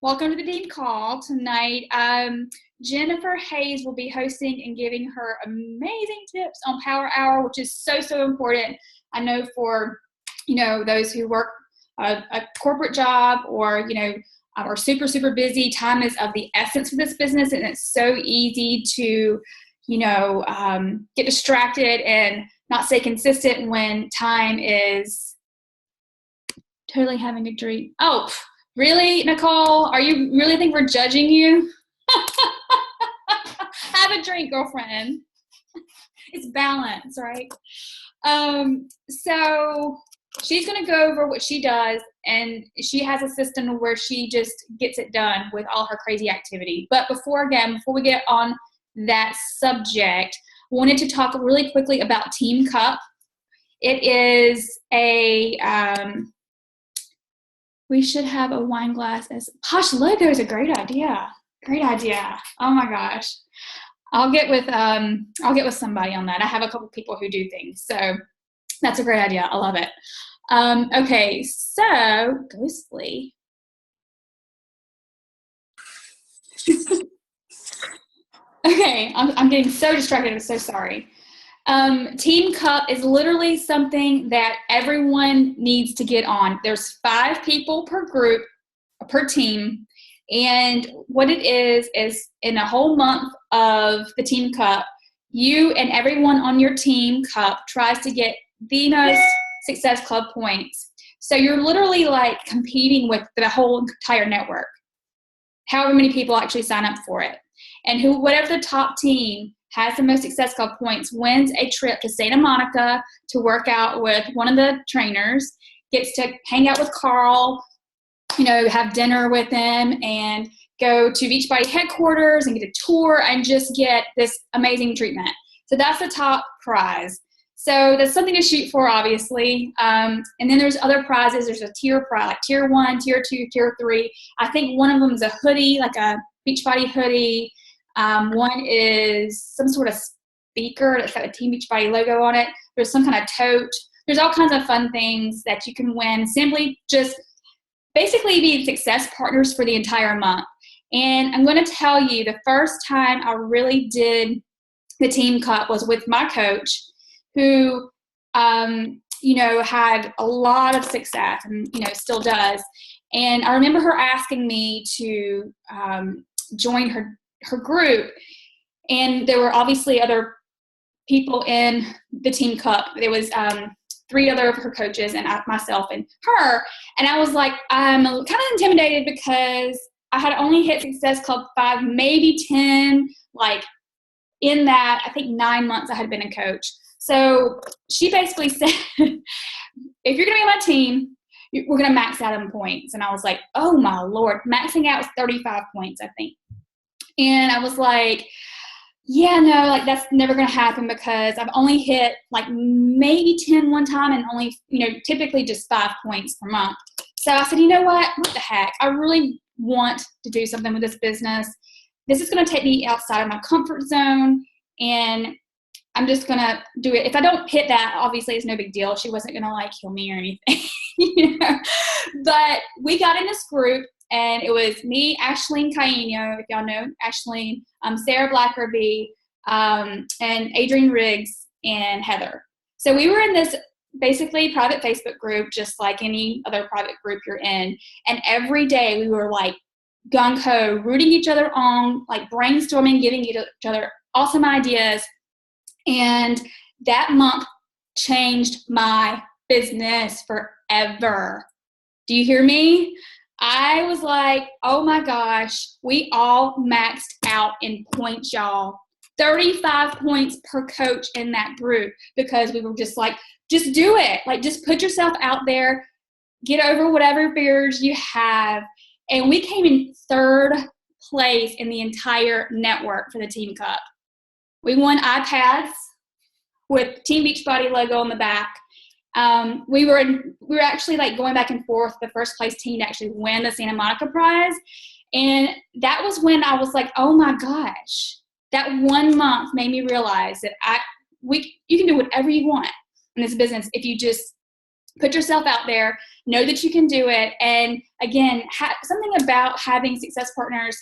Welcome to the Dean Call tonight. Jennifer Hayes will be hosting and giving her amazing tips on Power Hour, which is so important. I know for, those who work a corporate job or, are super busy, time is of the essence for this business, and it's so easy to, get distracted and not stay consistent when time is totally having a dream. Oh, really, Nicole? Are you really think we're judging you? Have a drink, girlfriend. It's balance, right? So she's going to go over what she does, and she has a system where she just gets it done with all her crazy activity. But before we get on that subject, I wanted to talk really quickly about Team Cup. It is we should have a wine glass as Posh logo is a great idea. Great idea. Oh my gosh. I'll get with somebody on that. I have a couple people who do things. So that's a great idea. I love it. Okay, so Ghostly. Okay, I'm getting so distracted. I'm so sorry. Team Cup is literally something that everyone needs to get on. There's 5 people per group, per team. And what it is in a whole month of the Team Cup, you and everyone on your Team Cup tries to get the most Success Club points. So you're literally like competing with the whole entire network, however many people actually sign up for it. And whatever the top team has the most Success Club points wins a trip to Santa Monica to work out with one of the trainers, gets to hang out with Carl, have dinner with him, and go to Beachbody headquarters and get a tour and just get this amazing treatment. So that's the top prize. So that's something to shoot for, obviously. And then there's other prizes. There's a tier prize, like tier 1, tier 2, tier 3. I think one of them is a hoodie, like a Beachbody hoodie. One is some sort of speaker that's got a Team Beachbody logo on it. There's some kind of tote. There's all kinds of fun things that you can win. Simply just basically be success partners for the entire month. And I'm going to tell you, the first time I really did the Team Cup was with my coach, who, had a lot of success and, still does. And I remember her asking me to join her group. And there were obviously other people in the Team Cup. There was 3 other of her coaches and myself and her. And I was like, I'm kind of intimidated because I had only hit Success Club 5, maybe 10, like in that, I think 9 months I had been a coach. So she basically said, if you're going to be on my team, we're going to max out on points. And I was like, oh my Lord, maxing out was 35 points, I think. And I was like, yeah, no, like that's never going to happen because I've only hit like maybe 10 one time and only, typically just 5 points per month. So I said, you know what the heck? I really want to do something with this business. This is going to take me outside of my comfort zone, and I'm just going to do it. If I don't hit that, obviously it's no big deal. She wasn't going to like kill me or anything, But we got in this group. And it was me, Ashleen Caino, if y'all know Ashleen, Sarah Blackerby, and Adrienne Riggs, and Heather. So we were in this basically private Facebook group, just like any other private group you're in. And every day we were like gung-ho, rooting each other on, like brainstorming, giving each other awesome ideas. And that month changed my business forever. Do you hear me? I was like, oh my gosh, we all maxed out in points, y'all. 35 points per coach in that group, because we were just like, just do it. Like, just put yourself out there, get over whatever fears you have. And we came in 3rd place in the entire network for the Team Cup. We won iPads with Team Beachbody logo on the back. We were actually like going back and forth, the first place team to actually win the Santa Monica prize. And that was when I was like, oh my gosh, that 1 month made me realize that you can do whatever you want in this business if you just Put yourself out there, know that you can do it. And again, something about having success partners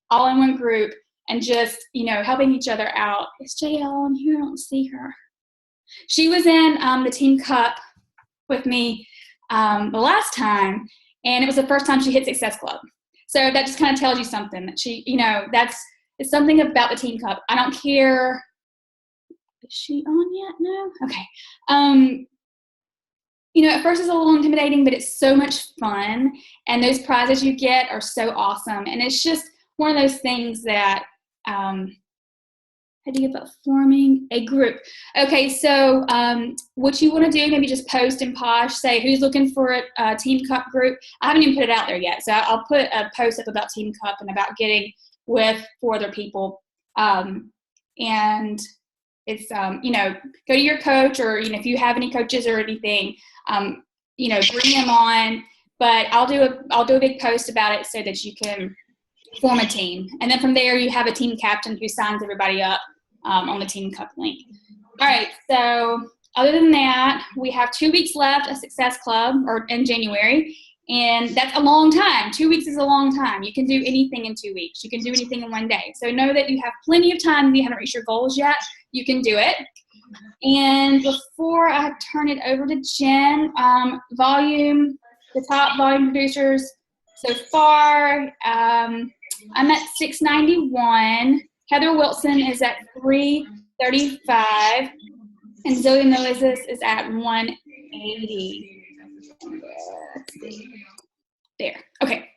all in one group and just, helping each other out. It's JL in here, I don't see her. She was in the Team Cup with me the last time, and it was the first time she hit Success Club. So that just kind of tells you something that she, it's something about the Team Cup. I don't care. Is she on yet? No? Okay. At first it's a little intimidating, but it's so much fun. And those prizes you get are so awesome. And it's just one of those things that, how do you get about forming a group? Okay, so what you want to do, maybe just post in Posh, say who's looking for a Team Cup group. I haven't even put it out there yet. So I'll put a post up about Team Cup and about getting with 4 other people. And it's, go to your coach, or, if you have any coaches or anything, bring them on. But I'll do a big post about it so that you can form a team. And then from there, you have a team captain who signs everybody up on the Team Cup link. All right, so other than that, we have 2 weeks left of Success Club, or in January, and that's a long time. 2 weeks is a long time. You can do anything in 2 weeks. You can do anything in one day. So know that you have plenty of time. If you haven't reached your goals yet, you can do it. And before I turn it over to Jen, the top volume producers so far, I'm at 691. Heather Wilson is at 335. And Zoe Moses is at 180. Let's see. There. Okay.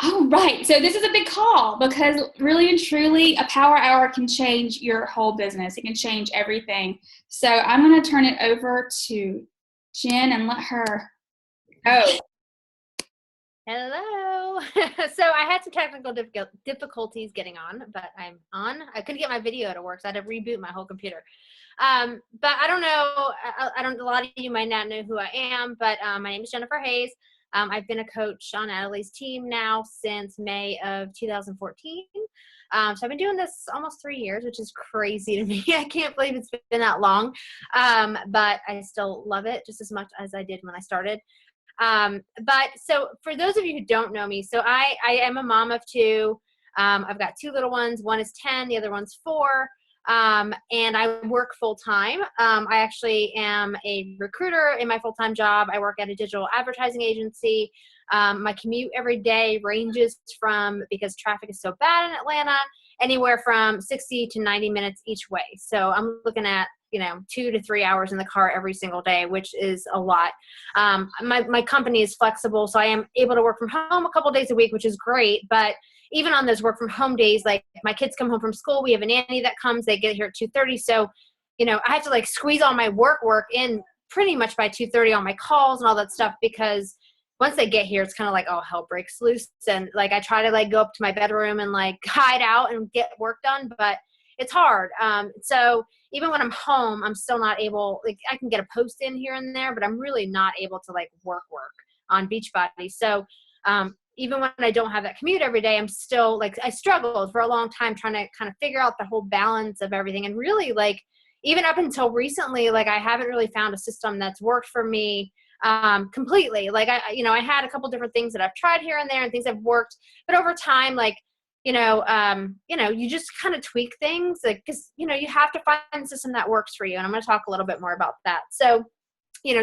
All right. So this is a big call, because really and truly a power hour can change your whole business. It can change everything. So I'm going to turn it over to Jen and let her go. Hello. So I had some technical difficulties getting on, but I'm on. I couldn't get my video to work, so I had to reboot my whole computer. But I don't know. A lot of you might not know who I am, but my name is Jennifer Hayes. I've been a coach on Natalie's team now since May of 2014. So I've been doing this almost 3 years, which is crazy to me. I can't believe it's been that long. But I still love it just as much as I did when I started. But so for those of you who don't know me, so I am a mom of 2. I've got 2 little ones. One is 10, the other one's 4. And I work full time. I actually am a recruiter in my full-time job. I work at a digital advertising agency. My commute every day ranges from, because traffic is so bad in Atlanta, anywhere from 60 to 90 minutes each way. So I'm looking at 2 to 3 hours in the car every single day, which is a lot. My company is flexible, so I am able to work from home a couple days a week, which is great. But even on those work from home days, like my kids come home from school, we have a nanny that comes, they get here at 2:30. So, I have to squeeze all my work in pretty much by 2:30 on my calls and all that stuff, because once they get here, it's kind of like, oh, hell breaks loose. And I try to go up to my bedroom and hide out and get work done, but it's hard. So even when I'm home, I'm still not able, I can get a post in here and there, but I'm really not able to work on Beachbody. So, even when I don't have that commute every day, I'm still I struggled for a long time trying to kind of figure out the whole balance of everything. And really even up until recently, I haven't really found a system that's worked for me completely. I had a couple different things that I've tried here and there and things have worked, but over time, you just kind of tweak things, because, you have to find a system that works for you. And I'm going to talk a little bit more about that. So,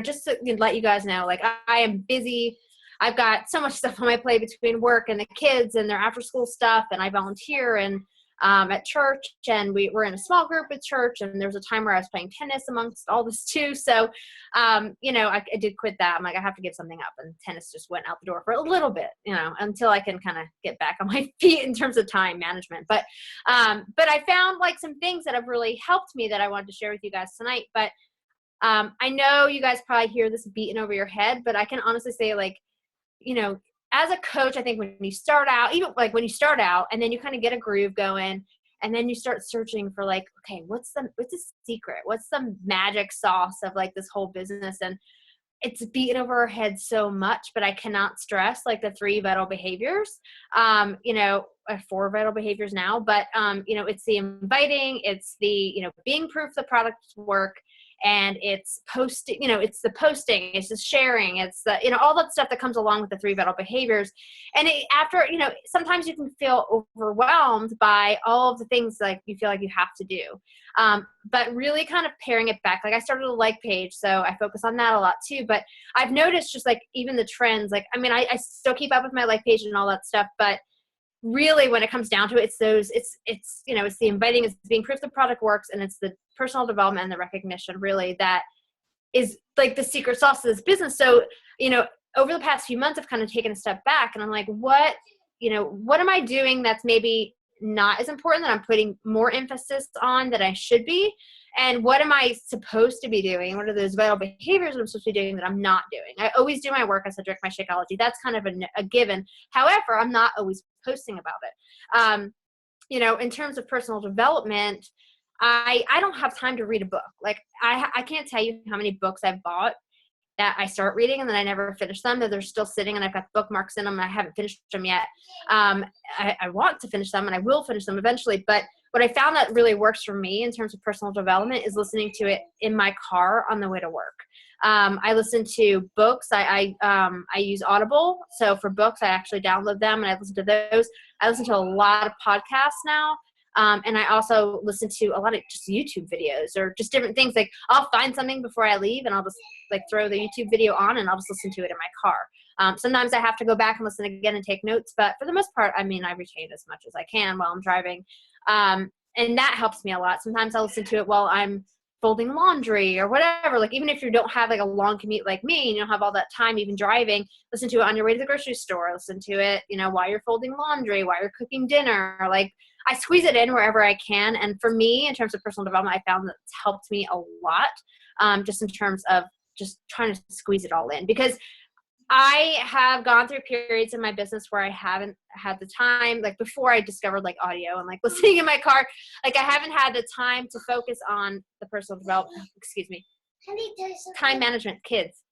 just to let you guys know, I am busy. I've got so much stuff on my plate between work and the kids and their after school stuff. And I volunteer and at church, and we're in a small group at church. And there was a time where I was playing tennis amongst all this too. So, I did quit that. I'm I have to give something up, and tennis just went out the door for a little bit, until I can kind of get back on my feet in terms of time management. But I found some things that have really helped me that I wanted to share with you guys tonight. But I know you guys probably hear this beating over your head, but I can honestly say as a coach, I think when you start out, and then you kind of get a groove going, and then you start searching for okay, what's the secret? What's the magic sauce of this whole business? And it's beaten over our head so much, but I cannot stress the 3 vital behaviors, 4 vital behaviors now, but it's the inviting, it's the, being proof the products work, and it's posting, it's the posting, it's the sharing, it's the, all that stuff that comes along with the 3 vital behaviors. And after, sometimes you can feel overwhelmed by all of the things like you feel like you have to do. But really kind of paring it back. Like I started a like page, so I focus on that a lot too. But I've noticed just like even the trends, like, I mean, I still keep up with my like page and all that stuff, but really when it comes down to it, it's the inviting, it's being proof the product works, and it's the personal development and the recognition really that is like the secret sauce of this business. So, over the past few months, I've kind of taken a step back and I'm like, what am I doing that's maybe not as important, that I'm putting more emphasis on that I should be? And what am I supposed to be doing? What are those vital behaviors that I'm supposed to be doing that I'm not doing? I always do my work as I drink my Shakeology. That's kind of a given. However, I'm not always posting about it. In terms of personal development, I don't have time to read a book. Like I can't tell you how many books I've bought that I start reading and then I never finish them, that they're still sitting and I've got bookmarks in them and I haven't finished them yet. I want to finish them and I will finish them eventually. But what I found that really works for me in terms of personal development is listening to it in my car on the way to work. I listen to books. I use Audible. So for books, I actually download them and I listen to those. I listen to a lot of podcasts now. And I also listen to a lot of just YouTube videos or just different things. Like I'll find something before I leave and I'll just like throw the YouTube video on and I'll just listen to it in my car. Sometimes I have to go back and listen again and take notes, but for the most part, I mean, I retain as much as I can while I'm driving. And that helps me a lot. Sometimes I'll listen to it while I'm folding laundry or whatever. Like even if you don't have like a long commute like me and you don't have all that time even driving, listen to it on your way to the grocery store, listen to it, while you're folding laundry, while you're cooking dinner. Like I squeeze it in wherever I can. And for me, in terms of personal development, I found that it's helped me a lot, just in terms of just trying to squeeze it all in, because I have gone through periods in my business where I haven't had the time, like before I discovered like audio and like listening in my car, like I haven't had the time to focus on the personal development, time management, kids.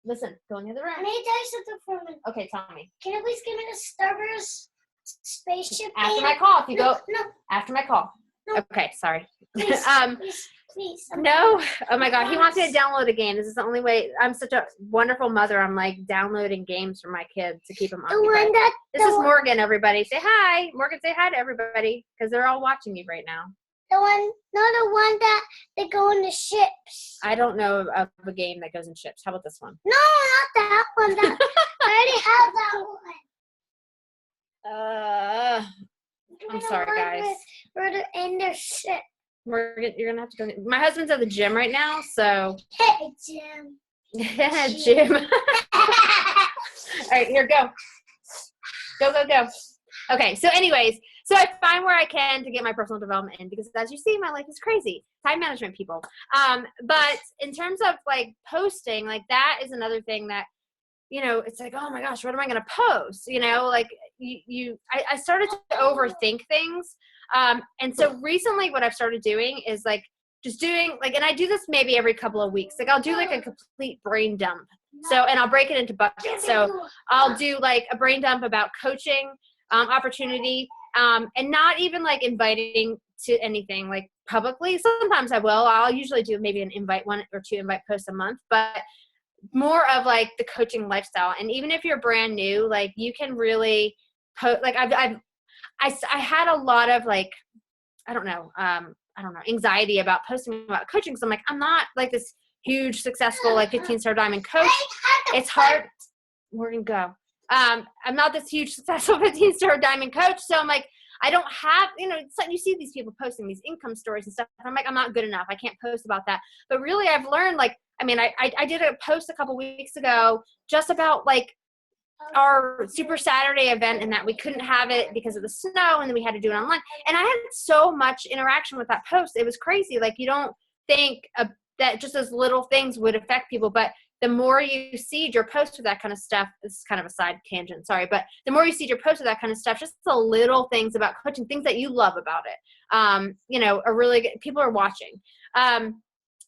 Listen, go in the other room. I need to tell you something for a minute. Okay, tell me. Can you please give me the Starburst spaceship? After my call, if you go. No. After my call. No. Okay, sorry. Please, please. No. Oh my God. He wants me to download a game. This is the only way. I'm such a wonderful mother. I'm like downloading games for my kids to keep them occupied. This is Morgan, everybody. Say hi. Morgan, say hi to everybody because they're all watching you right now. The one, not the one that they go in the ships. I don't know of a game that goes in ships. How about this one? No, not that one. I already have that one. I'm sorry, guys. Where they're in their ship. Morgan, you're gonna have to go. My husband's at the gym right now, so. Hey, Jim. Yeah, Jim. All right, here, go. Go. Okay, so anyways, so I find where I can to get my personal development in, because as you see, my life is crazy. Time management, people. But in terms of like posting, like that is another thing that, it's like, oh my gosh, what am I going to post? Like I started to overthink things. And so recently what I've started doing is like just doing like, and I do this maybe every couple of weeks. Like I'll do like a complete brain dump. So, and I'll break it into buckets. So I'll do like a brain dump about coaching, opportunity, and not even like inviting to anything like publicly. Sometimes I will. I'll usually do maybe an invite, 1 or 2 invite posts a month, but more of like the coaching lifestyle. And even if you're brand new, like you can really post. Like I had a lot of like, I don't know, anxiety about posting about coaching. So I'm like, I'm not like this huge successful like 15-star diamond coach. It's hard. We're gonna go. I'm not this huge successful 15-star diamond coach. So I'm like, I don't have, it's like you see these people posting these income stories and stuff. And I'm like, I'm not good enough. I can't post about that. But really I've learned like, I did a post a couple weeks ago just about like our Super Saturday event and that we couldn't have it because of the snow and then we had to do it online. And I had so much interaction with that post. It was crazy. Like you don't think that just those little things would affect people, but the more you seed your post with that kind of stuff, this is kind of a side tangent, sorry, but the more you seed your post with that kind of stuff, just the little things about coaching, things that you love about it, are really good. People are watching.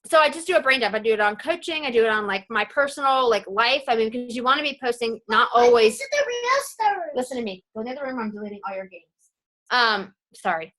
So I just do a brain dump. I do it on coaching. I do it on like my personal like life. Because you want to be posting, not always. This is the real story. Listen to me. Go in the other room. I'm deleting all your games. Sorry.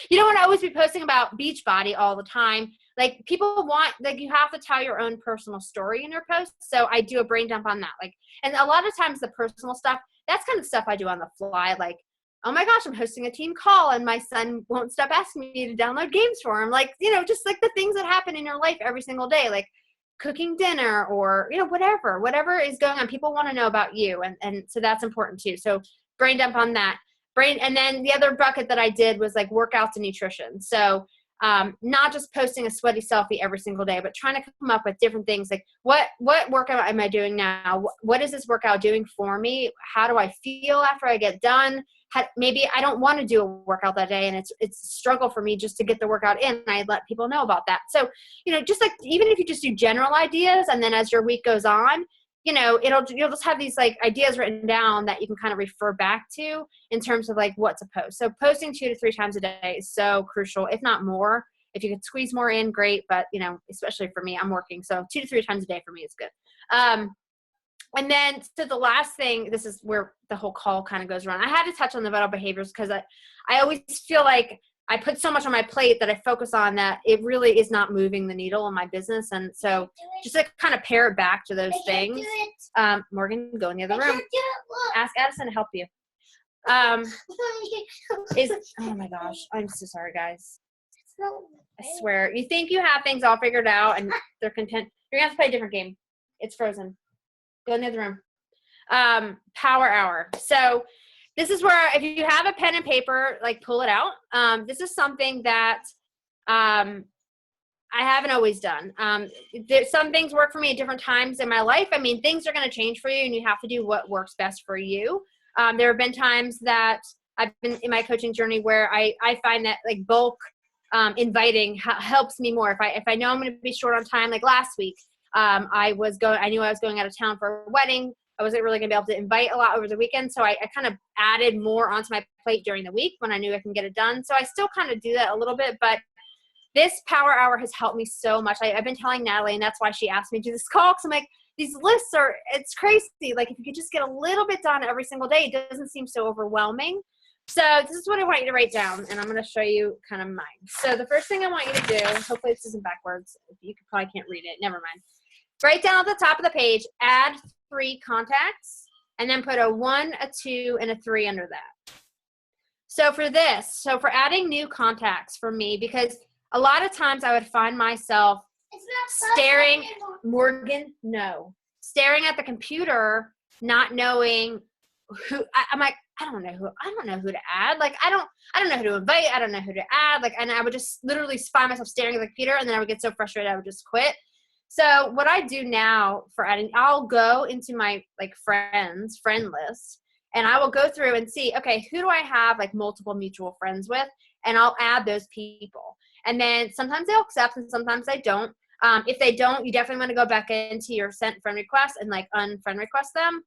You don't want to always be posting about Beachbody all the time. Like people want, like you have to tell your own personal story in your posts. So I do a brain dump on that. Like, and a lot of times the personal stuff, that's kind of stuff I do on the fly. Like, oh my gosh, I'm hosting a team call and my son won't stop asking me to download games for him. Like, you know, just like the things that happen in your life every single day, like cooking dinner or, you know, whatever is going on. People want to know about you. And so that's important too. So brain dump on that. And then the other bucket that I did was like workouts and nutrition. So not just posting a sweaty selfie every single day, but trying to come up with different things like what workout am I doing now? What is this workout doing for me? How do I feel after I get done? Maybe I don't want to do a workout that day and it's a struggle for me just to get the workout in. And I let people know about that. So, you know, just like, even if you just do general ideas and then as your week goes on, you know, you'll just have these like ideas written down that you can kind of refer back to in terms of like what to post. So posting 2 to 3 times a day is so crucial, if not more. If you could squeeze more in, great. But, you know, especially for me, I'm working. So 2 to 3 times a day for me is good. And then so the last thing, this is where the whole call kind of goes around. I had to touch on the vital behaviors because I always feel like I put so much on my plate that I focus on that it really is not moving the needle in my business. And so just to kind of pair it back to those things. Morgan, go in the other room. Ask Addison to help you. Oh my gosh. I'm so sorry, guys. I swear. You think you have things all figured out and they're content. You're going to have to play a different game. It's frozen. Go in the other room. Power hour. So this is where if you have a pen and paper, like pull it out. This is something that I haven't always done. Some things work for me at different times in my life. I mean, things are going to change for you and you have to do what works best for you. There have been times that I've been in my coaching journey where I find that like bulk inviting helps me more. If I know I'm going to be short on time, like last week, I knew I was going out of town for a wedding. I wasn't really going to be able to invite a lot over the weekend. So I kind of added more onto my plate during the week when I knew I can get it done. So I still kind of do that a little bit, but this power hour has helped me so much. I've been telling Natalie, and that's why she asked me to do this call. Cause I'm like, these lists it's crazy. Like if you could just get a little bit done every single day, it doesn't seem so overwhelming. So this is what I want you to write down, and I'm going to show you kind of mine. So the first thing I want you to do, hopefully this isn't backwards. You probably can't read it. Never mind. Write down at the top of the page, add 3 contacts, and then put a 1, a 2, and a 3 under that. So for adding new contacts for me, because a lot of times I would find myself staring at the computer, not knowing who. I'm like, I don't know who to add. Like I don't know who to invite. I don't know who to add. Like, and I would just literally find myself staring at the computer, and then I would get so frustrated I would just quit. So what I do now for adding, I'll go into my like friend list, and I will go through and see, okay, who do I have like multiple mutual friends with, and I'll add those people. And then sometimes they'll accept and sometimes they don't. If they don't, you definitely want to go back into your sent friend requests and like unfriend request them.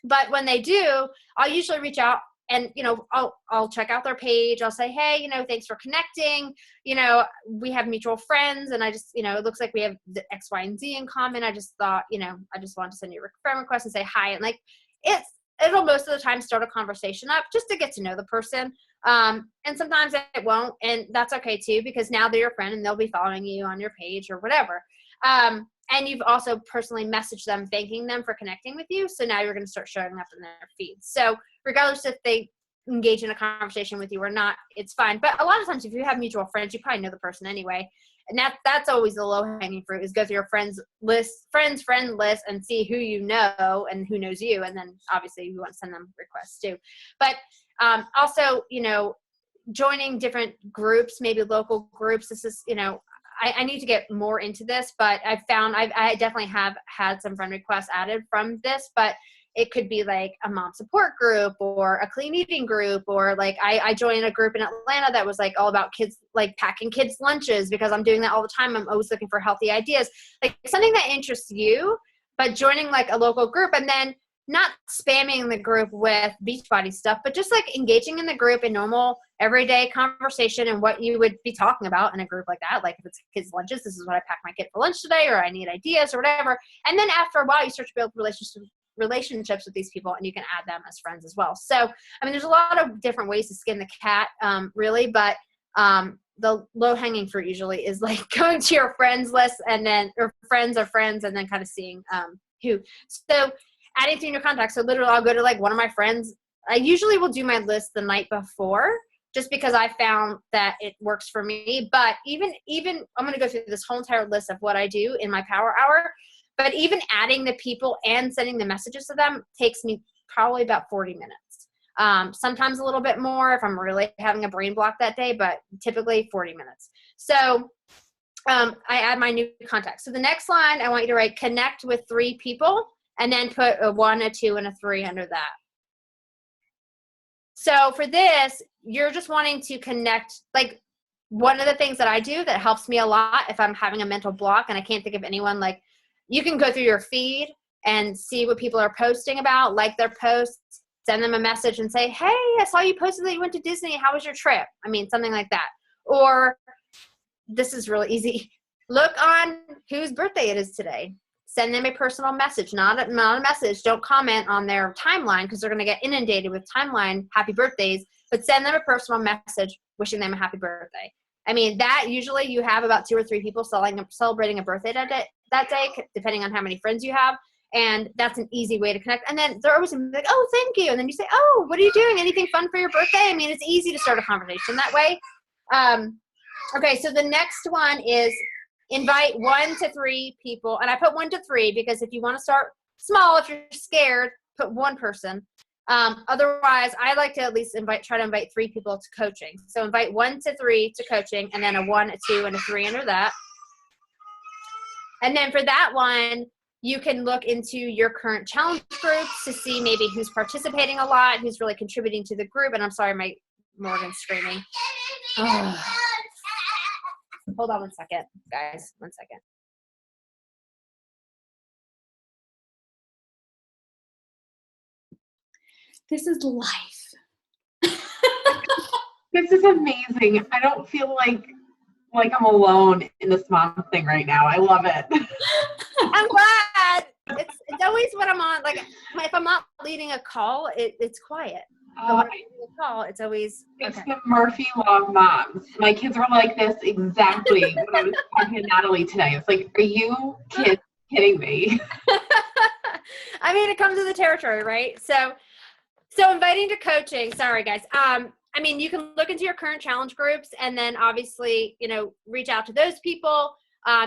But when they do, I'll usually reach out and, you know, I'll check out their page. I'll say, hey, you know, thanks for connecting. You know, we have mutual friends and I just, you know, it looks like we have the X, Y, and Z in common. I just thought, you know, I just wanted to send you a friend request and say hi. And like, it'll most of the time start a conversation up just to get to know the person. And sometimes it won't. And that's okay too, because now they're your friend and they'll be following you on your page or whatever. And you've also personally messaged them, thanking them for connecting with you. So now you're going to start showing up in their feeds. So regardless if they engage in a conversation with you or not, it's fine. But a lot of times if you have mutual friends, you probably know the person anyway. And that's always the low hanging fruit, is go through your friend list and see who you know and who knows you. And then obviously you want to send them requests too. But also, you know, joining different groups, maybe local groups. This is, you know, I need to get more into this, but I've found I definitely have had some friend requests added from this, but it could be like a mom support group or a clean eating group, or like I joined a group in Atlanta that was like all about kids, like packing kids lunches, because I'm doing that all the time. I'm always looking for healthy ideas, like something that interests you, but joining like a local group and then not spamming the group with Beachbody stuff, but just like engaging in the group in normal everyday conversation and what you would be talking about in a group like that. Like if it's kids' lunches, this is what I packed my kid for lunch today, or I need ideas or whatever. And then after a while, you start to build relationships with these people, and you can add them as friends as well. So, I mean, there's a lot of different ways to skin the cat, really, but the low-hanging fruit usually is like going to your friends list and then, or friends of friends, and then kind of seeing who. So adding to your contacts. So literally I'll go to like one of my friends. I usually will do my list the night before just because I found that it works for me. But even I'm going to go through this whole entire list of what I do in my power hour. But even adding the people and sending the messages to them takes me probably about 40 minutes. Sometimes a little bit more if I'm really having a brain block that day, but typically 40 minutes. So I add my new contacts. So the next line, I want you to write connect with 3 people and then put a 1, a 2, and a 3 under that. So for this, you're just wanting to connect. Like one of the things that I do that helps me a lot if I'm having a mental block and I can't think of anyone, like you can go through your feed and see what people are posting about, like their posts, send them a message and say, hey, I saw you posted that you went to Disney. How was your trip? I mean, something like that. Or this is really easy. Look on whose birthday it is today. Send them a personal message, not a message. Don't comment on their timeline because they're going to get inundated with timeline happy birthdays, but send them a personal message wishing them a happy birthday. I mean, that usually you have about 2 or 3 people celebrating a birthday that day, depending on how many friends you have. And that's an easy way to connect. And then they're always like, oh, thank you. And then you say, oh, what are you doing? Anything fun for your birthday? I mean, it's easy to start a conversation that way. Okay, so the next one is invite 1 to 3 people. And I put 1 to 3 because if you want to start small, if you're scared, put 1 person. Otherwise, I like to at least try to invite 3 people to coaching. So invite 1 to 3 to coaching, and then a 1, a 2, and a 3 under that. And then for that one, you can look into your current challenge groups to see maybe who's participating a lot, who's really contributing to the group. And I'm sorry, my Morgan's screaming. Oh. Hold on 1 second, guys. 1 second. This is life. This is amazing. I don't feel like I'm alone in this mom thing right now. I love it. I'm glad. It's always when I'm on, like if I'm not leading a call, it's quiet. So when I'm leading a call, it's always It's okay. the Murphy Law of moms. My kids were like this exactly when I was talking to Natalie today. It's like, are you kidding me? I mean, it comes with the territory, right? So inviting to coaching. Sorry, guys. I mean, you can look into your current challenge groups and then obviously, reach out to those people.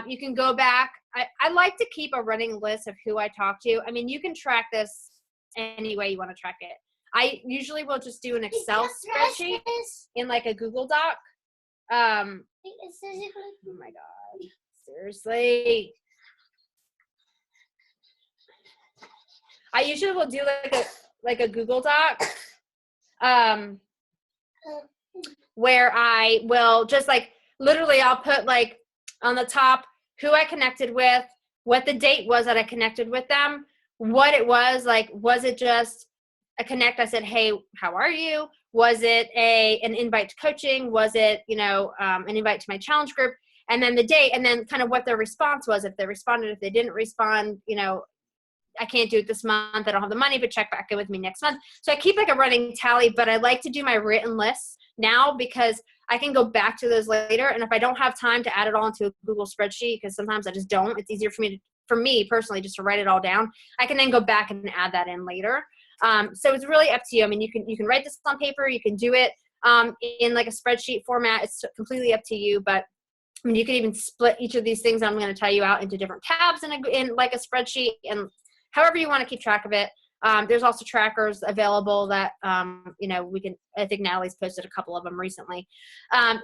You can go back. I like to keep a running list of who I talk to. I mean, you can track this any way you want to track it. I usually will just do an Excel spreadsheet in like a Google Doc. Oh my God. Seriously. I usually will do like a Google Doc. Where I will just like literally I'll put like on the top who I connected with, what the date was that I connected with them, what it was like. Was it just a connect? I said, hey, how are you? Was it an invite to coaching? Was it an invite to my challenge group? And then the date, and then kind of what their response was. If they responded, if they didn't respond, I can't do it this month. I don't have the money, but check back in with me next month. So I keep like a running tally, but I like to do my written lists now because I can go back to those later. And if I don't have time to add it all into a Google spreadsheet, because sometimes I just don't, it's easier for me personally, just to write it all down. I can then go back and add that in later. So it's really up to you. I mean, you can write this on paper, you can do it in like a spreadsheet format. It's completely up to you, but I mean, you can even split each of these things I'm going to tell you out into different tabs in like a spreadsheet, and however you want to keep track of it. There's also trackers available that, we can, I think Natalie's posted a couple of them recently.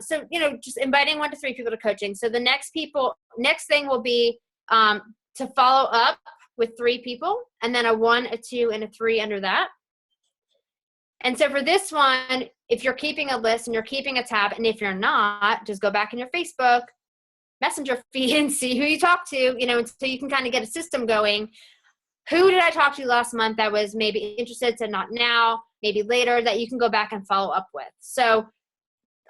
So, just inviting 1 to 3 people to coaching. So the next thing will be to follow up with 3 people, and then a 1, a 2, and a 3 under that. And so for this one, if you're keeping a list and you're keeping a tab, and if you're not, just go back in your Facebook Messenger feed and see who you talk to, so you can kind of get a system going. Who did I talk to last month that was maybe interested, said not now, maybe later, that you can go back and follow up with. So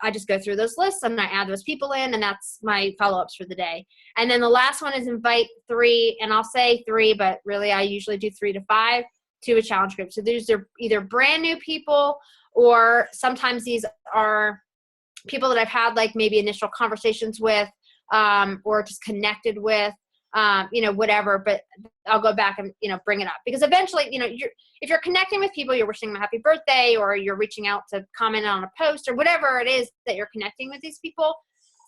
I just go through those lists and I add those people in, and that's my follow-ups for the day. And then the last one is invite 3, and I'll say 3, but really I usually do 3 to 5 to a challenge group. So these are either brand new people, or sometimes these are people that I've had like maybe initial conversations with, or just connected with, whatever, but I'll go back and, bring it up, because eventually, if you're connecting with people, you're wishing them a happy birthday, or you're reaching out to comment on a post, or whatever it is that you're connecting with these people.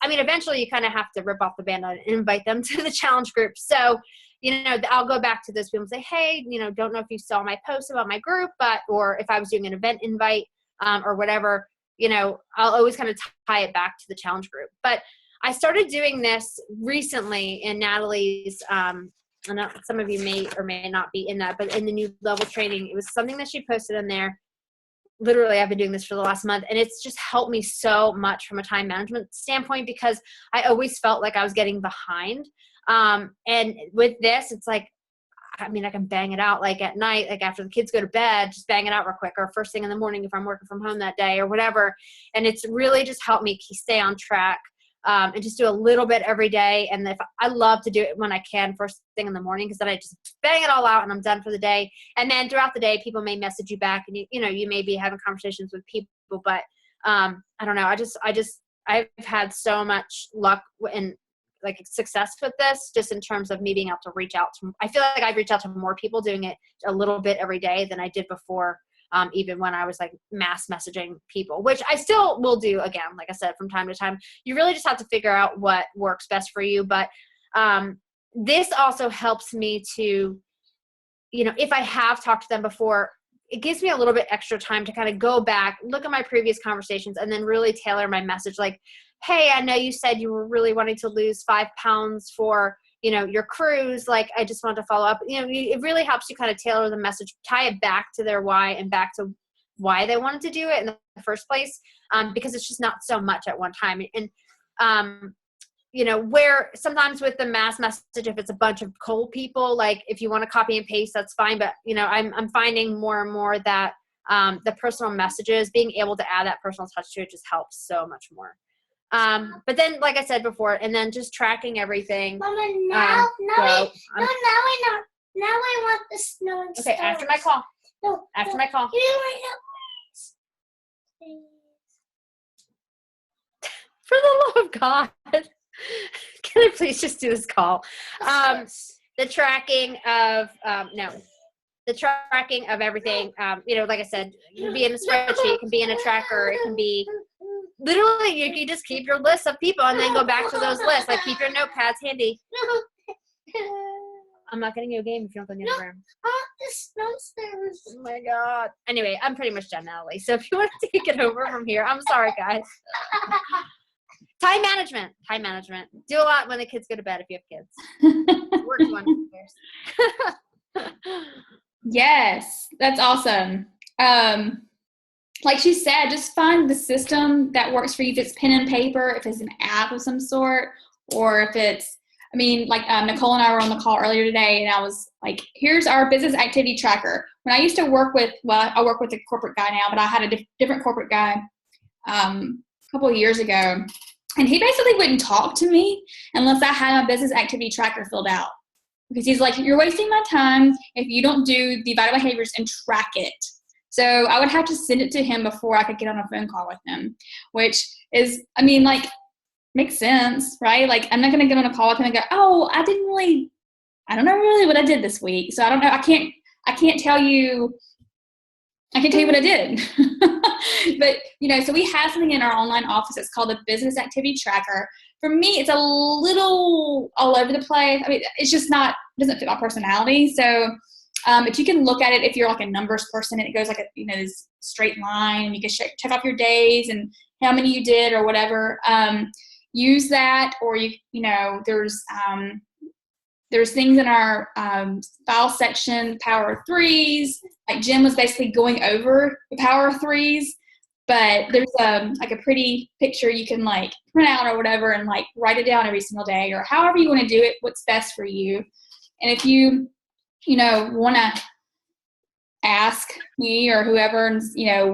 I mean, eventually you kind of have to rip off the Band-Aid and invite them to the challenge group. So, I'll go back to those people and say, hey, don't know if you saw my post about my group, or if I was doing an event invite, or whatever, I'll always kind of tie it back to the challenge group. But I started doing this recently in Natalie's, I know some of you may or may not be in that, but in the new level training, it was something that she posted in there. Literally, I've been doing this for the last month, and it's just helped me so much from a time management standpoint, because I always felt like I was getting behind. And with this, it's like, I can bang it out like at night, like after the kids go to bed, just bang it out real quick, or first thing in the morning if I'm working from home that day or whatever. And it's really just helped me stay on track. And just do a little bit every day. And if I love to do it when I can first thing in the morning, because then I just bang it all out and I'm done for the day. And then throughout the day, people may message you back, and you may be having conversations with people, but I don't know. I've had so much luck and like success with this, just in terms of me being able to reach out to, I feel like I've reached out to more people doing it a little bit every day than I did before. Even when I was like mass messaging people, which I still will do again, like I said, from time to time. You really just have to figure out what works best for you. But this also helps me to, if I have talked to them before, it gives me a little bit extra time to kind of go back, look at my previous conversations, and then really tailor my message. Like, hey, I know you said you were really wanting to lose 5 pounds for your cruise, like, I just wanted to follow up. It really helps you kind of tailor the message, tie it back to their why and back to why they wanted to do it in the first place. Because it's just not so much at one time. And, where sometimes with the mass message, if it's a bunch of cold people, like if you want to copy and paste, that's fine. But, I'm finding more and more that the personal messages, being able to add that personal touch to it just helps so much more. But then, like I said before, and then just tracking everything. Mama, now I want the snow and okay, stars. after my call. No, After no, my call. You right now. For the love of God, can I please just do this call? The tracking of the tracking of everything. Like I said, it can be in a spreadsheet, it can be in a tracker, it can be. Literally, you can just keep your list of people and then go back to those lists. Like, keep your notepads handy. I'm not getting you a game if you don't go near the room. The snowstorms. Oh my God. Anyway, I'm pretty much done, Natalie. So if you want to take it over from here, I'm sorry, guys. Time management. Time management. Do a lot when the kids go to bed if you have kids. Works wonders. Yes, that's awesome. Like she said, just find the system that works for you. If it's pen and paper, if it's an app of some sort, or if it's, Nicole and I were on the call earlier today, and I was like, here's our business activity tracker. When I used to work with, I work with a corporate guy now, but I had a different corporate guy a couple of years ago, and he basically wouldn't talk to me unless I had my business activity tracker filled out. Because he's like, you're wasting my time if you don't do the vital behaviors and track it. So I would have to send it to him before I could get on a phone call with him, which is, makes sense, right? Like, I'm not going to get on a call with him and go, oh, I don't know really what I did this week. So I don't know. I can't tell you what I did. But, so we have something in our online office. It's called the Business Activity Tracker. For me, it's a little all over the place. It's just doesn't fit my personality. So if you can look at it, if you're like a numbers person and it goes like this straight line, and you can check off your days and how many you did or whatever, use that. Or there's things in our file section, Power of Threes. Like Jim was basically going over the Power of Threes, but there's a pretty picture you can like print out or whatever and like write it down every single day, or however you want to do it, what's best for you. And if you want to ask me or whoever, and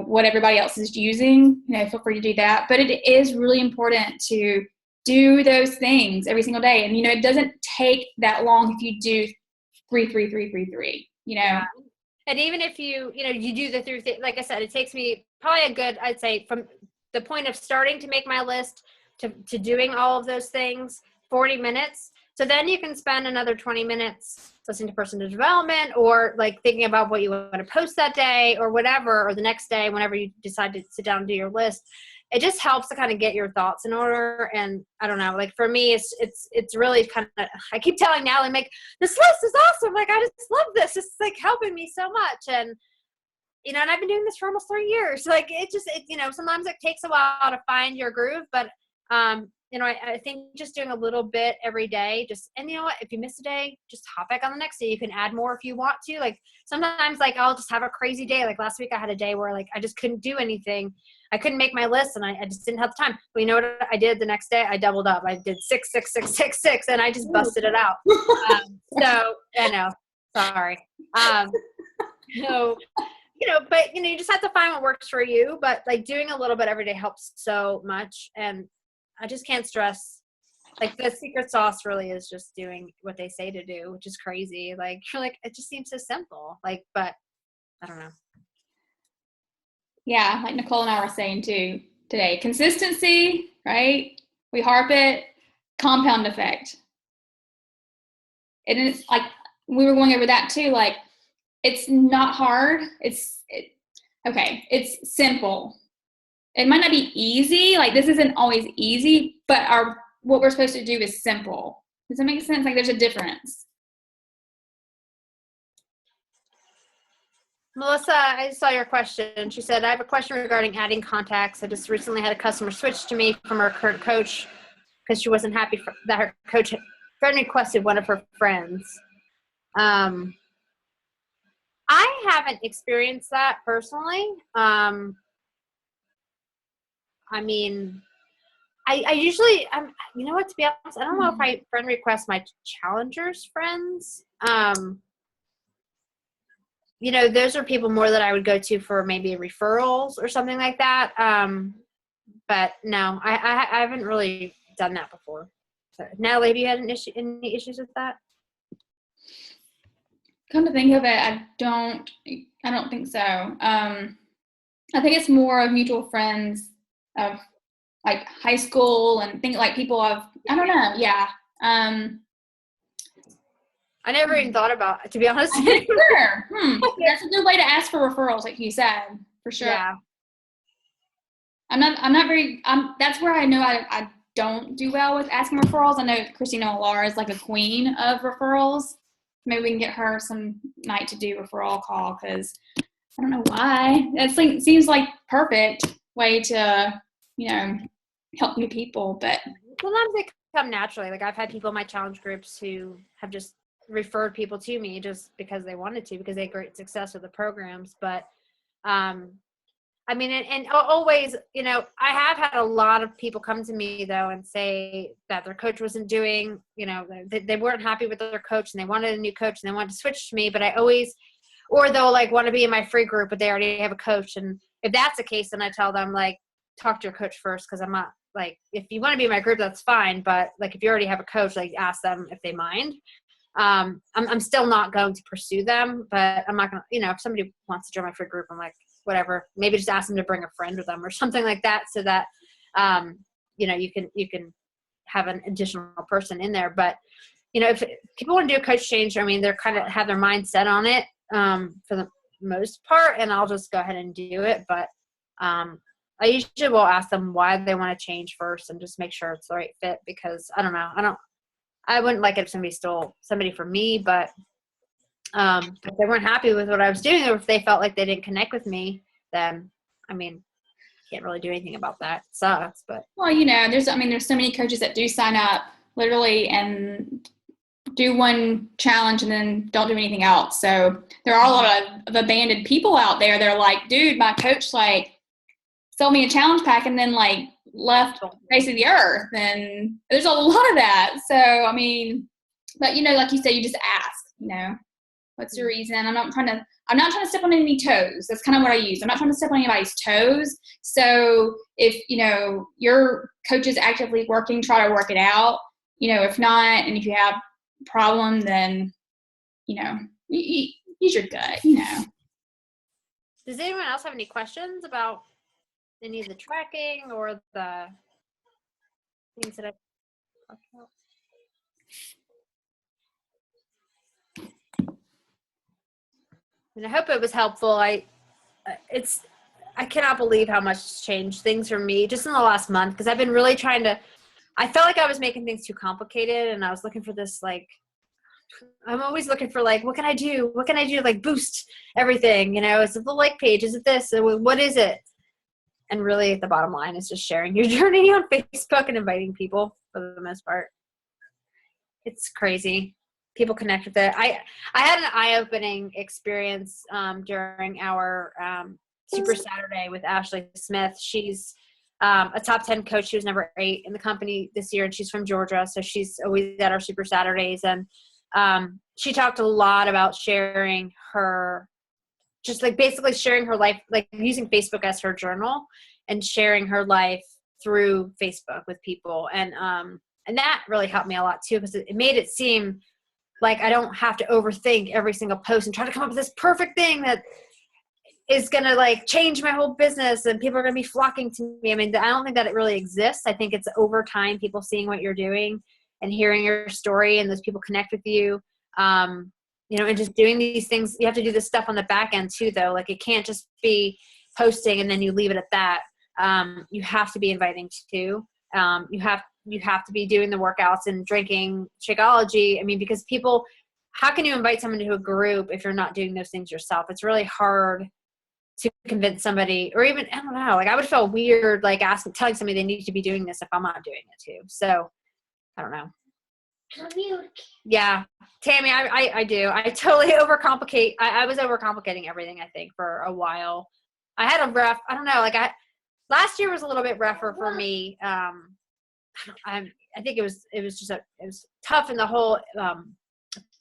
what everybody else is using, feel free to do that. But it is really important to do those things every single day. And, it doesn't take that long if you do 3, 3, 3, 3, 3, Yeah. And even if you do the 3, like I said, it takes me probably I'd say from the point of starting to make my list to doing all of those things, 40 minutes. So then you can spend another 20 minutes listening to personal development, or like thinking about what you want to post that day or whatever, or the next day, whenever you decide to sit down and do your list. It just helps to kind of get your thoughts in order. And I don't know, like for me, it's really kind of, I keep telling Natalie, like, this list is awesome. Like, I just love this. It's like helping me so much. And, and I've been doing this for almost 3 years. Like sometimes it takes a while to find your groove, but, I think just doing a little bit every day, and you know what, if you miss a day, just hop back on the next day. You can add more if you want to. Like sometimes, like I'll just have a crazy day. Like last week I had a day where like I just couldn't do anything. I couldn't make my list, and I just didn't have the time. But you know what I did the next day? I doubled up. I did 6, 6, 6, 6, 6, and I just busted it out. So I know, sorry. So, but you just have to find what works for you. But like doing a little bit every day helps so much. And I just can't stress, like the secret sauce really is just doing what they say to do, which is crazy. Like you're like, it just seems so simple. Like, but I don't know. Yeah, like Nicole and I were saying too today, consistency, right? We harp it, compound effect. And it's like, we were going over that too, like, it's not hard. It's simple. It might not be easy. Like, this isn't always easy, but what we're supposed to do is simple. Does that make sense? Like, there's a difference. Melissa, I saw your question. She said, I have a question regarding adding contacts. I just recently had a customer switch to me from her current coach because she wasn't happy that her coach had friend requested one of her friends. I haven't experienced that personally. I mean, I usually, you know what, to be honest, I don't know if I friend request my challengers friends. Those are people more that I would go to for maybe referrals or something like that. But no, I haven't really done that before. So, Natalie, have you had any issues with that? Come to think of it, I don't think so. I think it's more of mutual friends of like high school and things like people I don't know. Yeah. I never even thought about it, to be honest. Sure. That's a good way to ask for referrals, like you said, for sure. Yeah. That's where I know I don't do well with asking referrals. I know Christina Lara is like a queen of referrals. Maybe we can get her some night to do referral call, because I don't know why. It seems like perfect way to, help new people. But sometimes they come naturally. Like I've had people in my challenge groups who have just referred people to me just because they wanted to, because they had great success with the programs. But I mean, and always, I have had a lot of people come to me though and say that their coach wasn't doing, they weren't happy with their coach and they wanted a new coach and they wanted to switch to me. But or they'll like want to be in my free group, but they already have a coach. And if that's the case, then I tell them like, talk to your coach first. Cause I'm not like, if you want to be in my group, that's fine. But like, if you already have a coach, like ask them if they mind. I'm still not going to pursue them, but I'm not going to, if somebody wants to join my free group, I'm like, whatever, maybe just ask them to bring a friend with them or something like that. So that, you can have an additional person in there. But, if people want to do a coach change, I mean, they're kind of have their mind set on it, for the most part, and I'll just go ahead and do it. But, I usually will ask them why they want to change first and just make sure it's the right fit, because I don't know. I wouldn't like it if somebody stole somebody from me, but if they weren't happy with what I was doing, or if they felt like they didn't connect with me, then I mean, can't really do anything about that. It sucks, but well, there's so many coaches that do sign up literally and do one challenge and then don't do anything else. So there are a lot of abandoned people out there. They're like, dude, my coach like sold me a challenge pack and then like left the face of the earth. And there's a lot of that. So I mean, but like you said, you just ask, What's your reason? I'm not trying to step on any toes. That's kind of what I use. I'm not trying to step on anybody's toes. So if, your coach is actively working, try to work it out. If not, and if you have a problem, then, use your gut, Does anyone else have any questions about any of the tracking or the things that I've talked about? And I hope it was helpful. I cannot believe how much has changed things for me just in the last month, because I've been really I felt like I was making things too complicated, and I was looking for this, I'm always looking for what can I do? What can I do to boost everything? Is it the like page? Is it this? What is it? And really the bottom line is just sharing your journey on Facebook and inviting people for the most part. It's crazy. People connect with it. I had an eye-opening experience during our Super Saturday with Ashley Smith. She's a top 10 coach. She was number 8 in the company this year, and she's from Georgia. So she's always at our Super Saturdays. And she talked a lot about sharing her, just basically sharing her life, using Facebook as her journal and sharing her life through Facebook with people. And that really helped me a lot too, because it made it seem like I don't have to overthink every single post and try to come up with this perfect thing that is going to change my whole business and people are going to be flocking to me. I mean, I don't think that it really exists. I think it's over time, people seeing what you're doing and hearing your story, and those people connect with you. And just doing these things. You have to do this stuff on the back end too, though. It can't just be posting and then you leave it at that. You have to be inviting too. You have to be doing the workouts and drinking Shakeology. I mean, because how can you invite someone to a group if you're not doing those things yourself? It's really hard to convince somebody, or even, I don't know, I would feel weird, telling somebody they need to be doing this if I'm not doing it too. So I don't know. Yeah, Tammy, I do. I totally overcomplicate. I was overcomplicating everything, I think, for a while. I had a rough, I don't know, last year was a little bit rougher for me. I think it was tough in the whole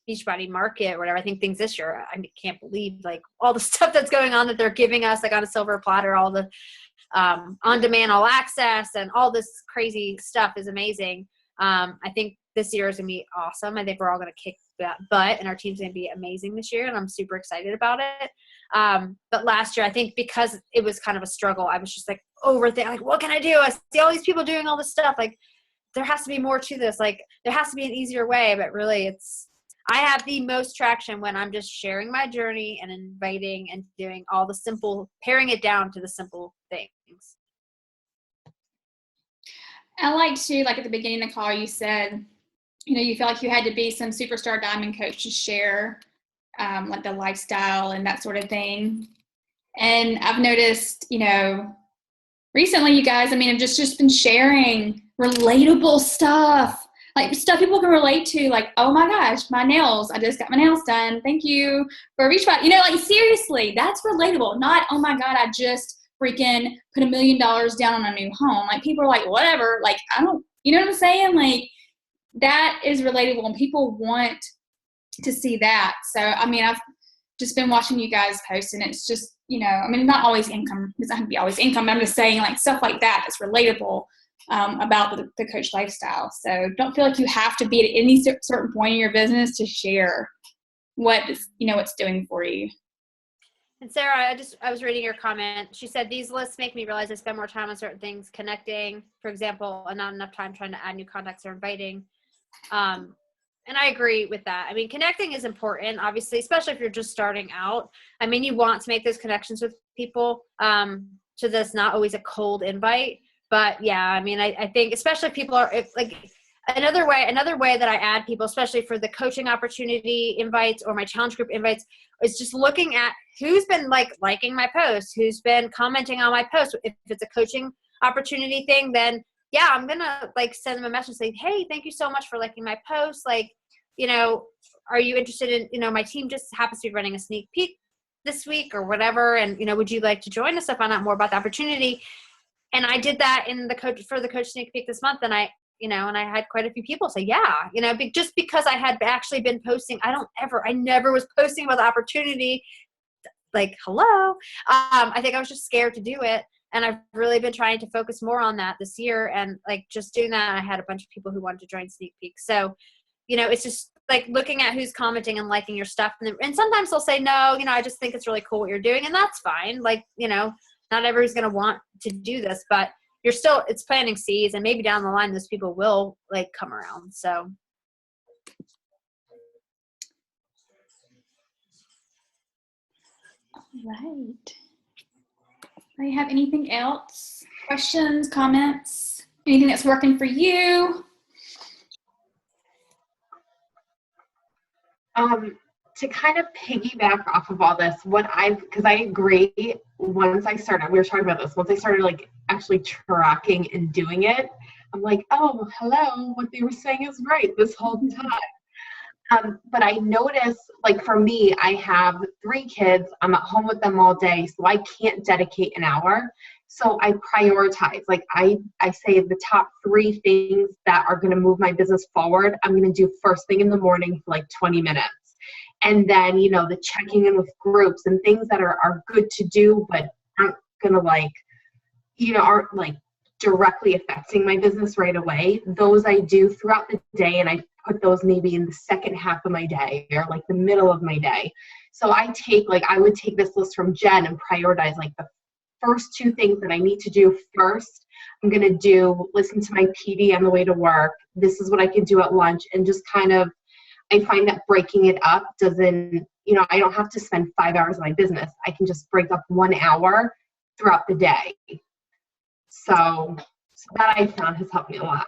Beachbody market or whatever. I think things this year, I can't believe all the stuff that's going on that they're giving us on a silver platter, all the on-demand all access and all this crazy stuff is amazing. I think this year is going to be awesome. I think we're all going to kick that butt, and our team's going to be amazing this year, and I'm super excited about it. But last year, I think because it was kind of a struggle, I was just overthinking, what can I do? I see all these people doing all this stuff. There has to be more to this. There has to be an easier way, but really I have the most traction when I'm just sharing my journey and inviting and doing all the simple, paring it down to the simple things. I like to, at the beginning of the call, you said, you felt like you had to be some superstar diamond coach to share the lifestyle and that sort of thing. And I've noticed, recently you guys, I've just been sharing relatable stuff, stuff people can relate to, oh my gosh, my nails, I just got my nails done. Thank you for Beachbody. Seriously, that's relatable. Not, oh my God, I just freaking put $1 million down on a new home. People are whatever, I don't, you know what I'm saying? That is relatable, and people want to see that. So, I've just been watching you guys post, and it's just, not always income. It doesn't have to be always income. But I'm just saying, stuff like that that's relatable about the coach lifestyle. So don't feel like you have to be at any certain point in your business to share what is, what's doing for you. And Sarah, I was reading your comment. She said, these lists make me realize I spend more time on certain things, connecting, for example, and not enough time trying to add new contacts or inviting. And I agree with that. Connecting is important, obviously, especially if you're just starting out. You want to make those connections with people. So that's not always a cold invite. But yeah, I think especially if people are another way that I add people, especially for the coaching opportunity invites or my challenge group invites, is just looking at who's been liking my post, who's been commenting on my post. If it's a coaching opportunity thing, then yeah, I'm going to send them a message saying, hey, thank you so much for liking my post. Are you interested in, my team just happens to be running a sneak peek this week or whatever. And, would you like to join us to find out more about the opportunity? And I did that for the coach sneak peek this month. And I you know, and I had quite a few people say, yeah, you know, just because I had actually been posting, I never was posting about the opportunity. Like, hello. I think I was just scared to do it. And I've really been trying to focus more on that this year. And like just doing that, I had a bunch of people who wanted to join Sneak Peek. So, you know, it's just like looking at who's commenting and liking your stuff. And sometimes they'll say, no, you know, I just think it's really cool what you're doing. And that's fine. Like, you know, not everybody's going to want to do this, but it's planting seeds. And maybe down the line, those people will like come around. So. Right. Do you have anything else? Questions, comments? Anything that's working for you? To kind of piggyback off of all this, because I agree, once I started, we were talking about this, once I started like actually tracking and doing it, I'm like, oh, hello, what they were saying is right this whole time. But I notice, like for me, I have 3 kids. I'm at home with them all day, so I can't dedicate an hour. So I prioritize. Like I say the top 3 things that are going to move my business forward, I'm going to do first thing in the morning for like 20 minutes. And then, you know, the checking in with groups and things that are good to do, but aren't going to like, you know, aren't like directly affecting my business right away. Those I do throughout the day, and I put those maybe in the second half of my day or like the middle of my day. So I would take this list from Jen and prioritize like the first 2 things that I need to do first. I'm going to listen to my PD on the way to work. This is what I can do at lunch, and just kind of, I find that breaking it up doesn't, you know, I don't have to spend 5 hours on my business. I can just break up 1 hour throughout the day. So that I found has helped me a lot.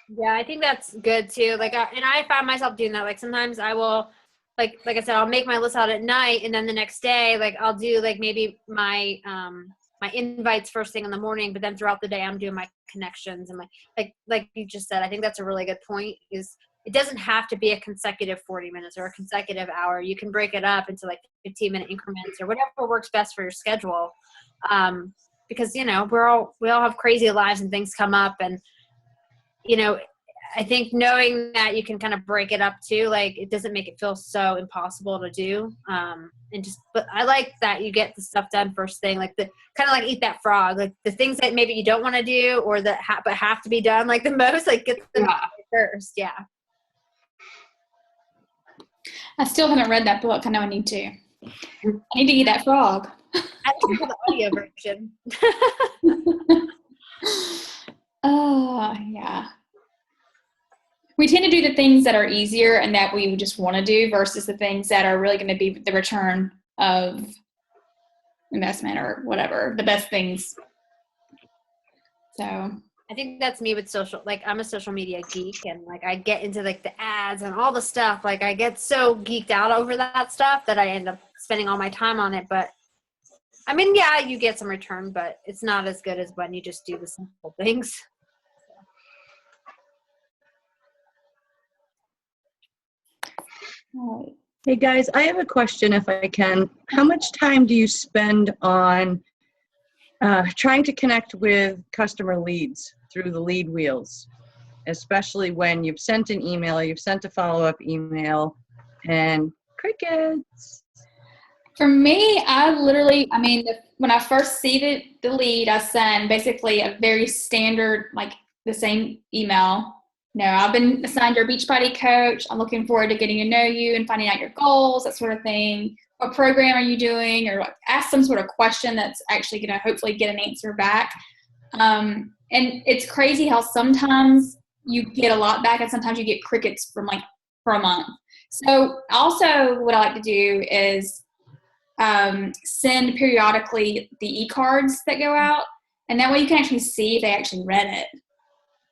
Yeah, I think that's good too. Like, and I found myself doing that. Like sometimes I will, like I said, I'll make my list out at night, and then the next day, like I'll do like maybe my my invites first thing in the morning, but then throughout the day I'm doing my connections and my like you just said. I think that's a really good point. Is it doesn't have to be a consecutive 40 minutes or a consecutive hour. You can break it up into like 15-minute increments or whatever works best for your schedule. Because you know we all have crazy lives and things come up, and you know, I think knowing that you can kind of break it up too, like it doesn't make it feel so impossible to do. But I like that you get the stuff done first thing, like the kind of like eat that frog, like the things that maybe you don't want to do or that but have to be done like the most, like get them first. Yeah. I still haven't read that book. I know I need to. I need to eat that frog. I listen to the audio version. Oh, yeah. We tend to do the things that are easier and that we just want to do versus the things that are really going to be the return of investment or whatever, the best things. So I think that's me with social, like I'm a social media geek, and like I get into like the ads and all the stuff. Like I get so geeked out over that stuff that I end up spending all my time on it. But I mean, yeah, you get some return, but it's not as good as when you just do the simple things. Hey guys, I have a question if I can. How much time do you spend on trying to connect with customer leads through the lead wheels, especially when you've sent an email, you've sent a follow-up email, and crickets? for me, when I first see the lead, I send basically a very standard, like the same email. No, I've been assigned your Beachbody coach. I'm looking forward to getting to know you and finding out your goals, that sort of thing. What program are you doing? Or ask some sort of question that's actually going to hopefully get an answer back. And it's crazy how sometimes you get a lot back and sometimes you get crickets for a month. So also what I like to do is send periodically the e-cards that go out. And that way you can actually see if they actually read it.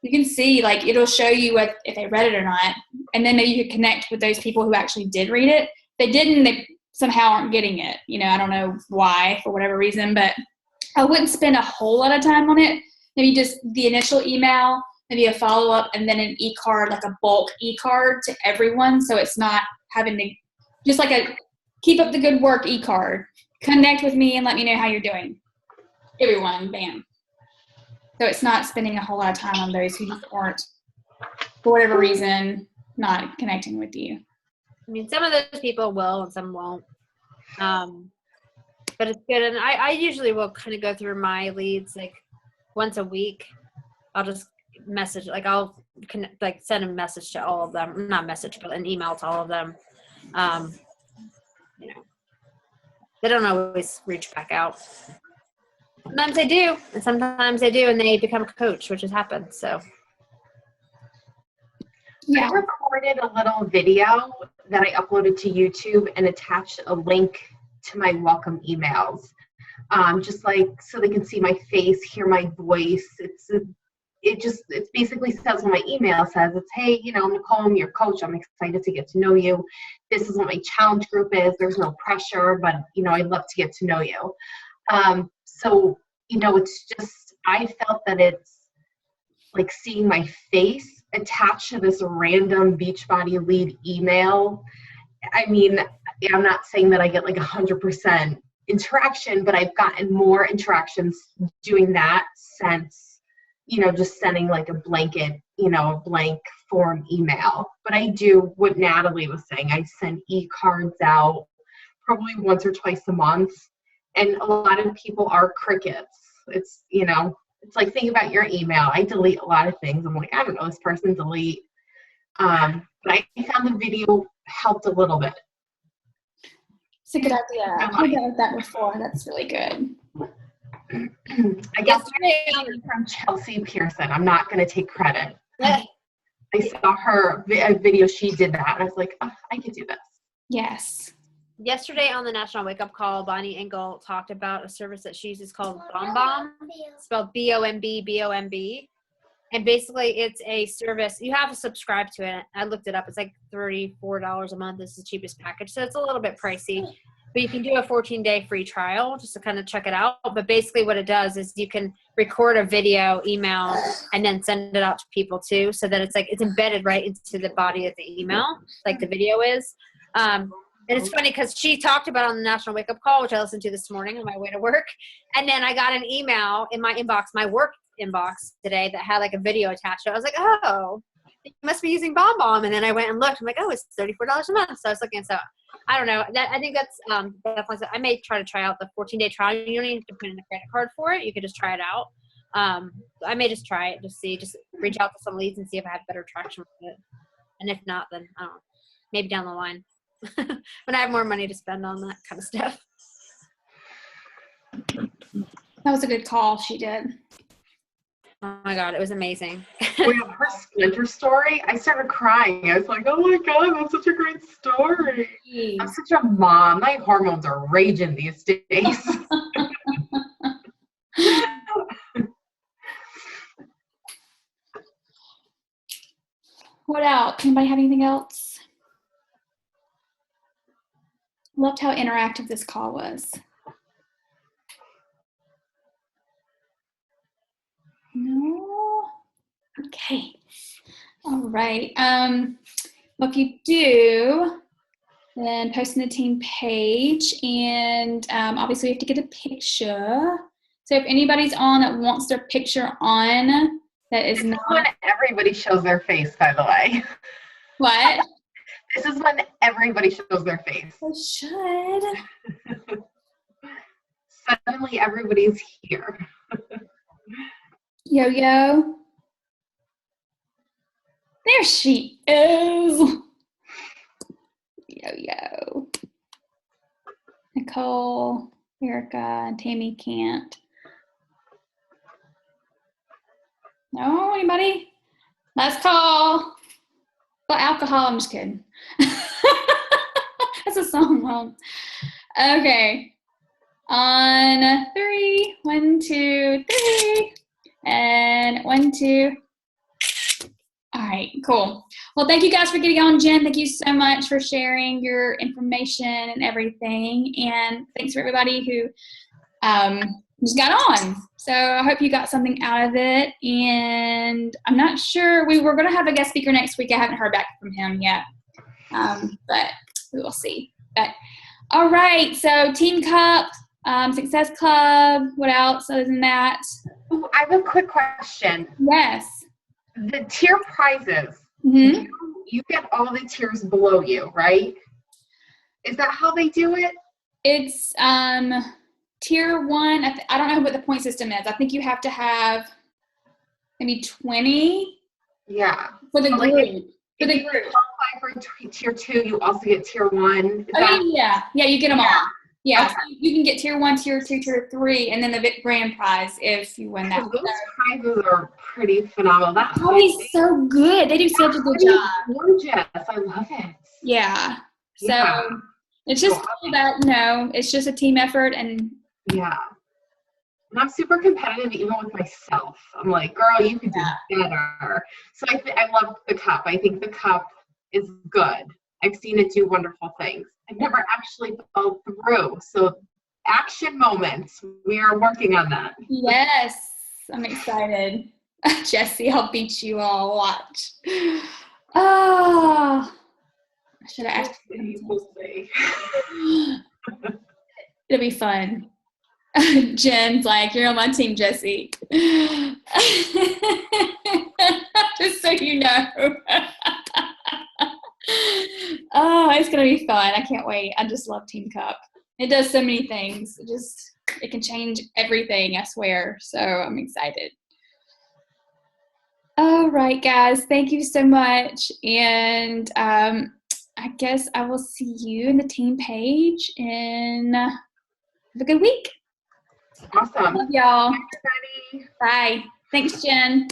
You can see, like, it'll show you if they read it or not. And then maybe you could connect with those people who actually did read it. If they didn't, they somehow aren't getting it. You know, I don't know why, for whatever reason, but I wouldn't spend a whole lot of time on it. Maybe just the initial email, maybe a follow-up, and then an e-card, like a bulk e-card to everyone. So it's not having to, just like a keep up the good work e-card. Connect with me and let me know how you're doing. Everyone, bam. So it's not spending a whole lot of time on those who just aren't, for whatever reason, not connecting with you. I mean, some of those people will and some won't. But it's good. And I usually will kind of go through my leads like once a week. I'll just message, like I'll connect, like send a message to all of them. Not message, but an email to all of them. You know, they don't always reach back out. Sometimes they do, and sometimes they do, and they become a coach, which has happened. So, Yeah. I recorded a little video that I uploaded to YouTube and attached a link to my welcome emails, just like so they can see my face, hear my voice. It basically says what my email says. It's, hey, you know, Nicole, I'm your coach. I'm excited to get to know you. This is what my challenge group is. There's no pressure, but you know, I'd love to get to know you. So, you know, it's just, I felt that it's like seeing my face attached to this random Beachbody lead email. I mean, I'm not saying that I get like 100% interaction, but I've gotten more interactions doing that since, you know, just sending like a blanket, you know, a blank form email. But I do what Natalie was saying. I send e-cards out probably once or twice a month. And a lot of people are crickets. It's, you know, it's like, think about your email. I delete a lot of things. I'm like, I don't know, this person delete. But I found the video helped a little bit. It's a good idea. I've heard that before. That's really good. I guess from Chelsea Pearson. I'm not going to take credit. I saw her video. She did that. And I was like, oh, I could do this. Yes. yesterday on the National Wake Up Call, Bonnie Engel talked about a service that she uses called BombBomb, spelled B-O-M-B. And basically, it's a service. You have to subscribe to it. I looked it up. It's like $34 a month. This is the cheapest package. So it's a little bit pricey. But you can do a 14-day free trial just to kind of check it out. But basically what it does is you can record a video, email, and then send it out to people too. So that it's like it's embedded right into the body of the email, like the video is. And it's funny because she talked about it on the National Wake Up Call, which I listened to this morning on my way to work. And then I got an email in my inbox, my work inbox today, that had like a video attached to it. I was like, oh, you must be using BombBomb. And then I went and looked. I'm like, oh, it's $34 a month. So I was looking. So I don't know. I think that's definitely. I may try out the 14-day trial. You don't need to put in a credit card for it. You could just try it out. I may just try it, just reach out to some leads and see if I have better traction with it. And if not, then I don't know, maybe down the line when I have more money to spend on that kind of stuff. That was a good call she did. Oh my God, it was amazing. Her Splinter story, I started crying. I was like, oh my God, that's such a great story. Jeez. I'm such a mom. My hormones are raging these days. What else? Anybody have anything else? Loved how interactive this call was. No? Okay. All right. Well, if you do, then post in the team page, and obviously we have to get a picture. So if anybody's on that wants their picture on, that is not. When everybody shows their face, by the way. What? This is when everybody shows their face. I should. Suddenly everybody's here. Yo-Yo. There she is. Yo-Yo. Nicole, Erica, and Tammy can't. No, anybody? Last call. Well, alcohol, I'm just kidding. That's a song, Mom. Okay. On 3, 1, 2, 3. And 1, 2. All right, cool. Well, thank you guys for getting on, Jen. Thank you so much for sharing your information and everything. And thanks for everybody who just got on. So I hope you got something out of it. And I'm not sure. We were going to have a guest speaker next week. I haven't heard back from him yet. But we will see. But all right, so Team Cup. Success Club. What else other than that? Ooh, I have a quick question. Yes. The tier prizes, Hmm. you get all the tiers below you, right? Is that how they do it? It's tier 1. I don't know what the point system is. I think you have to have maybe 20 Yeah. for the But, like, group. For If the you group. qualify for tier 2, you also get tier 1. Is Oh that, yeah, you get them all. Yeah, Okay. so you can get tier 1, tier 2, tier 3, and then the grand prize if you win that. because those prizes are pretty phenomenal. That Always so good. They do such a good hoodie job. is gorgeous. I love it. Yeah. So Yeah. it's just So cool that it's just a team effort, and Yeah. And I'm super competitive even with myself. I'm like, girl, you could do better. So I love the cup. I think the cup is good. I've seen it do wonderful things. I've never actually followed through. So action moments. We are working on that. yes, I'm excited. Jesse, I'll beat you all. Watch. Oh, I should have asked. We'll see. It'll be fun. Jen's like, you're on my team, Jesse. Just so you know. Oh, it's going to be fun. I can't wait. I just love Team Cup. It does so many things. It can change everything, I swear. So I'm excited. All right, guys. Thank you so much. And I guess I will see you in the team page, and have a good week. Awesome. Love y'all. Bye, everybody. Bye. Thanks, Jen.